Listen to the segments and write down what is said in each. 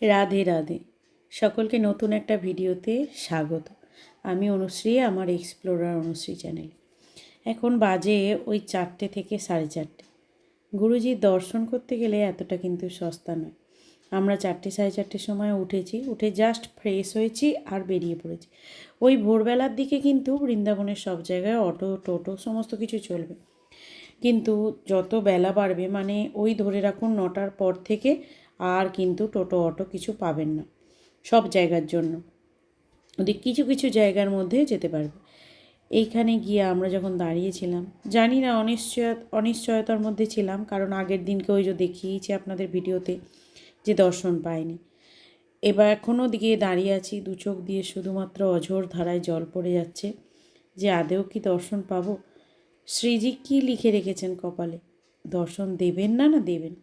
রাধে রাধে, সকলকে নতুন একটা ভিডিওতে স্বাগত। আমি অনুশ্রী, আমার এক্সপ্লোরার অনুশ্রী চ্যানেল। এখন বাজে ওই 4টে থেকে 4:30। গুরুজির দর্শন করতে গেলে এতটা কিন্তু সস্তা নয়। আমরা 4টে 4:30 সময় উঠেছি, উঠে জাস্ট ফ্রেশ হয়েছি আর বেরিয়ে পড়েছি। ওই ভোরবেলার দিকে কিন্তু বৃন্দাবনের সব জায়গায় অটো টোটো সমস্ত কিছু চলবে, কিন্তু যত বেলা বাড়বে মানে ওই ধরে রাখুন 9টার পর থেকে আর কিন্তু টোটো অটো কিছু পাবেন না সব জায়গার জন্য। ওদের কিছু কিছু জায়গার মধ্যে যেতে পারবে। এইখানে গিয়ে আমরা যখন দাঁড়িয়েছিলাম, জানি না অনিশ্চয়তার মধ্যে ছিলাম, কারণ আগের দিনকে ওই যে দেখিয়েছি আপনাদের ভিডিওতে যে দর্শন পাইনি। এবার এখনও দিকে দাঁড়িয়ে আছি, দু চোখ দিয়ে শুধুমাত্র অঝোর ধারায় জল পড়ে যাচ্ছে যে আদেও কি দর্শন পাবো। শ্রীজি কী লিখে রেখেছেন কপালে, দর্শন দেবেন না না দেবেন।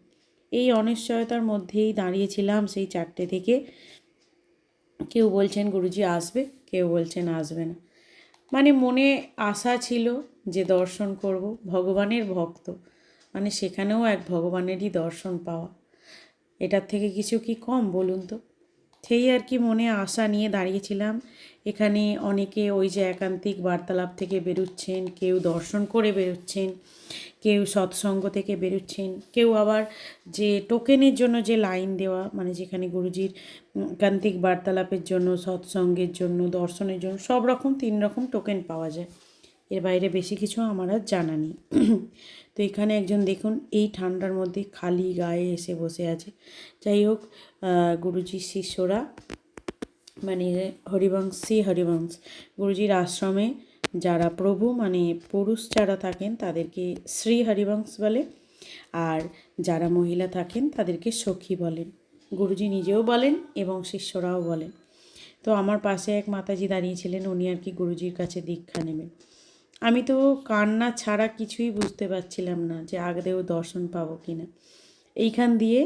এই অনিশ্চয়তার মধ্যেই দাঁড়িয়েছিলাম সেই 4টে থেকে। কেউ বলছেন গুরুজি আসবে, কেউ বলছেন আসবে না। মানে মনে আশা ছিল যে দর্শন করব, ভগবানের ভক্ত মানে সেখানেও এক ভগবানেরই দর্শন পাওয়া, এটার থেকে কিছু কি কম বলুন তো। সেই আর কি মনে আশা নিয়ে দাঁড়িয়েছিলাম। এখানে অনেকে ওই যে একান্তিক বার্তালাপ থেকে বেরোচ্ছেন, কেউ দর্শন করে বেরোচ্ছেন, কেউ সৎসঙ্গ থেকে বেরোচ্ছেন, কেউ আবার যে টোকেনের জন্য যে লাইন দেওয়া, মানে যেখানে গুরুজির একান্তিক বার্তালাপের জন্য, সৎসঙ্গের জন্য, দর্শনের জন্য সব রকম 3 রকম টোকেন পাওয়া যায়। এর বাইরে বেশি কিছু আমার আর জানা নেই। তো এখানে একজন দেখুন এই ঠান্ডার মধ্যে খালি গায়ে এসে বসে আছে। যাই হোক, গুরুজির শিষ্যরা মানে হরিবংশ গুরুজির আশ্রমে যারা প্রভু মানে পুরুষ যারা থাকেন তাদেরকে শ্রী হরিবংশ বলে, আর যারা মহিলা থাকেন তাদেরকে সখী বলেন। গুরুজি নিজেও বলেন এবং শিষ্যরাও বলেন। তো আমার পাশে এক মাতাজি দাঁড়িয়েছিলেন, উনি আর কি গুরুজির কাছে দীক্ষা নেবেন। আমি তো কান্না ছাড়া কিছুই বুঝতে পারছিলাম না যে আগেও দর্শন পাবো কি না। এইখান দিয়ে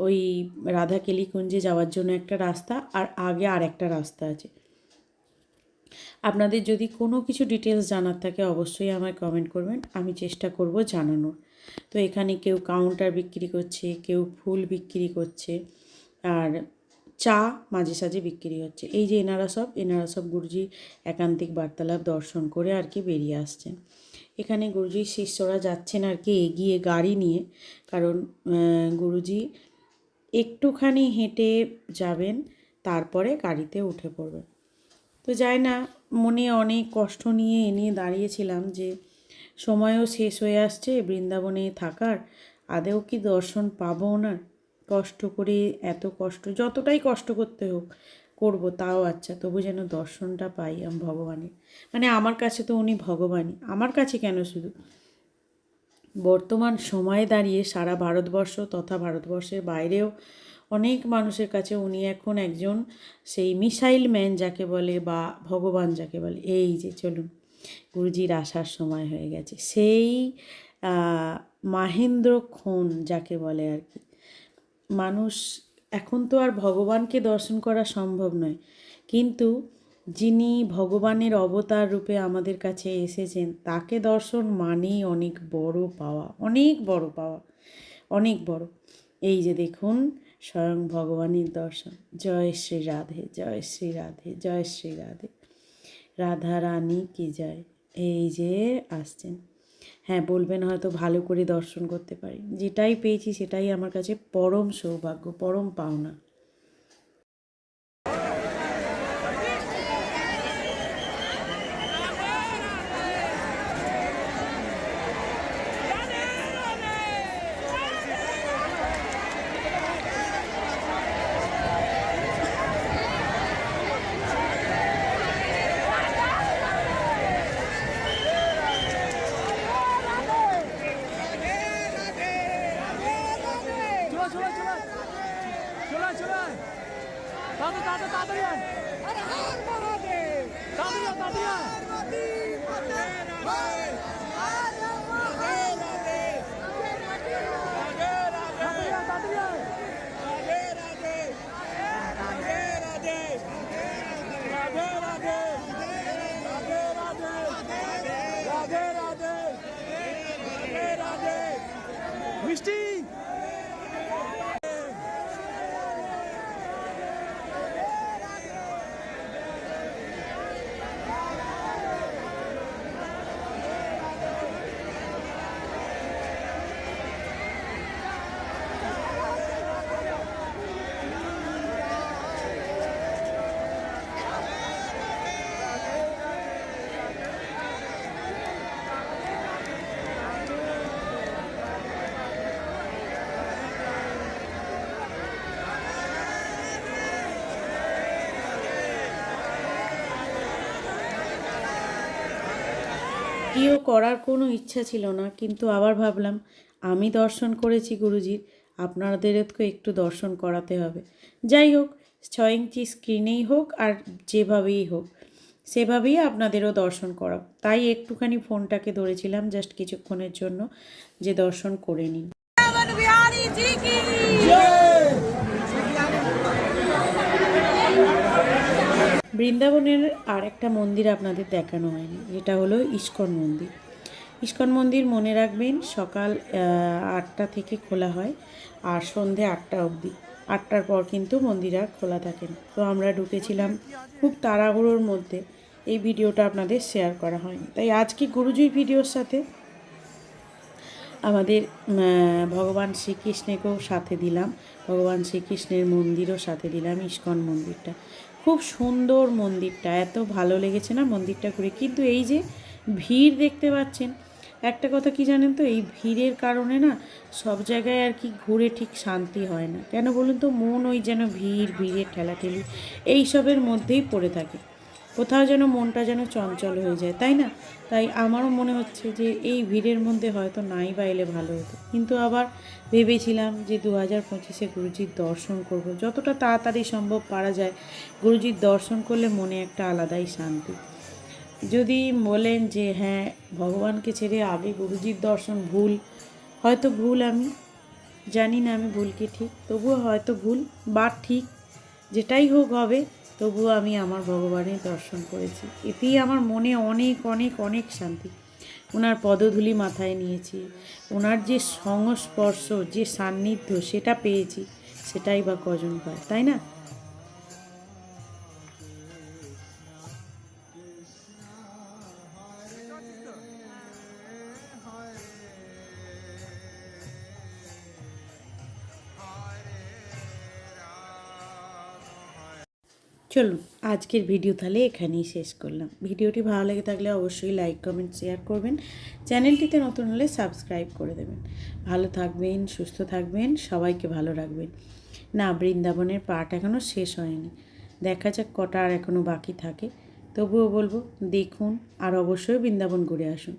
ওই রাধাকেলি কুঞ্জে যাওয়ার জন্য একটা রাস্তা, আর আগে আর একটা রাস্তা আছে। আপনাদের যদি কোনো কিছু ডিটেলস জানার থাকে অবশ্যই আমায় কমেন্ট করবেন, আমি চেষ্টা করব জানানোর। তো এখানে কেউ কাউন্টার বিক্রি করছে, কেউ ফুল বিক্রি করছে, আর চা মাঝে সাঝে বিক্রি হচ্ছে। এই যে এনারা সব গুরুজি একান্তিক বার্তালাপ দর্শন করে আর কি বেরিয়ে আসছেন। এখানে গুরুজির শিষ্যরা যাচ্ছেন আর কি এগিয়ে গাড়ি নিয়ে, কারণ গুরুজি একটুখানি হেঁটে যাবেন, তারপরে গাড়িতে উঠে পড়বেন। তো যাই না, মনে অনেক কষ্ট নিয়ে এনে দাঁড়িয়েছিলাম যে সময়ও শেষ হয়ে আসছে বৃন্দাবনে থাকার, আদেও কি দর্শন পাবো না। কষ্ট করে এত কষ্ট, যতটাই কষ্ট করতে হোক করবো, তাও আচ্ছা তবু যেন দর্শনটা পাই আমি ভগবানের। মানে আমার কাছে তো উনি ভগবানই, আমার কাছে কেন শুধু, বর্তমান সময়ে দাঁড়িয়ে সারা ভারতবর্ষ তথা ভারতবর্ষের বাইরেও অনেক মানুষের কাছে উনি এখন একজন সেই মিসাইল ম্যান যাকে বলে, বা ভগবান যাকে বলে। এই যে চলুন, গুরুজির আসার সময় হয়ে গেছে, সেই মাহেন্দ্রক্ষণ যাকে বলে আর কি। মানুষ এখন তো আর ভগবানকে দর্শন করা সম্ভব নয়, কিন্তু যিনি ভগবানের অবতার রূপে আমাদের কাছে এসেছেন তাকে দর্শন মানেই অনেক বড় পাওয়া, অনেক বড় পাওয়া, অনেক বড়। এই যে দেখুন স্বয়ং ভগবানের দর্শন। জয় শ্রী রাধে, জয় শ্রী রাধে, জয় শ্রী রাধে, রাধা রানী কি জয়। এই যে আসছেন। হ্যাঁ বলবেন হয়তো ভালো করে দর্শন করতে পারি, যেটাই পেয়েছি সেটাই আমার কাছে পরম সৌভাগ্য, পরম পাওনা। মিষ্টি ভিডিও করার কোনো ইচ্ছা ছিল না, কিন্তু আবার ভাবলাম আমি দর্শন করেছি গুরুজির, আপনাদেরকে একটু দর্শন করাতে হবে। যাই হোক, 6 ইঞ্চি স্ক্রিনেই হোক আর যেভাবেই হোক সেভাবেই আপনাদেরও দর্শন করা, তাই একটুখানি ফোনটাকে ধরেছিলাম জাস্ট কিছুক্ষণের জন্য, যে দর্শন করে নিন। বৃন্দাবনের আর একটা মন্দির আপনাদের দেখানো হয়নি, যেটা হলো ইস্কন মন্দির। ইস্কন মন্দির মনে রাখবেন সকাল 8টা থেকে খোলা হয় আর সন্ধে 8টা অবধি। 8টার পর কিন্তু মন্দির আর খোলা থাকে না। তো আমরা ঢুকেছিলাম খুব তাড়াহুড়োর মধ্যে, এই ভিডিওটা আপনাদের শেয়ার করা হয়নি, তাই আজকে গুরুজির ভিডিওর সাথে আমাদের ভগবান শ্রীকৃষ্ণকেও সাথে দিলাম, ভগবান শ্রীকৃষ্ণের মন্দিরও সাথে দিলাম। ইস্কন মন্দিরটা খুব সুন্দর, মন্দিরটা এত ভালো লেগেছে না মন্দিরটা ঘুরে। কিন্তু এই যে ভিড় দেখতে পাচ্ছেন, একটা কথা কি জানেন তো, এই ভিড়ের কারণে না সব জায়গায় আর কি ঘুরে ঠিক শান্তি হয় না। কেন বলুন তো, মন ওই যেন ভিড়ের ঠেলাঠেলি এইসবের মধ্যেই পড়ে থাকে, কোথাও যেন মনটা যেন চঞ্চল হয়ে যায়, তাই না? তাই আমারও মনে হচ্ছে যে এই ভিড়ের মধ্যে হয়তো নাই বা এলে ভালো হতো, কিন্তু আবার ভেবেছিলাম যে 2025-এ গুরুজির দর্শন করব, যতটা তাড়াতাড়ি সম্ভব পারা যায় গুরুজির দর্শন করলে মনে একটা আলাদাই শান্তি। যদি বলেন যে হ্যাঁ ভগবানকে ছেড়ে আগে গুরুজির দর্শন ভুল, হয়তো ভুল, আমি জানি না আমি ভুল কি ঠিক, তবুও হয়তো ভুল বা ঠিক, যেটাই হোক হবে, তবুও আমি আমার ভগবানের দর্শন করেছি, এতেই আমার মনে অনেক অনেক অনেক শান্তি। ওনার পদধূলি মাথায় নিয়েছি, ওনার যে সংস্পর্শ, যে সান্নিধ্য সেটা পেয়েছি, সেটাই বা কজন পায়, তাই না? চলুন আজকের ভিডিও তাহলে এখানেই শেষ করলাম। ভিডিওটি ভালো লেগে থাকলে অবশ্যই লাইক কমেন্ট শেয়ার করবেন, চ্যানেলটিতে নতুন হলে সাবস্ক্রাইব করে দেবেন। ভালো থাকবেন, সুস্থ থাকবেন, সবাইকে ভালো রাখবেন। না, বৃন্দাবনের পাঠ এখনও শেষ হয়নি, দেখা যাক কটা আর এখনও বাকি থাকে, তবুও বলবো দেখুন আর অবশ্যই বৃন্দাবন ঘুরে আসুন।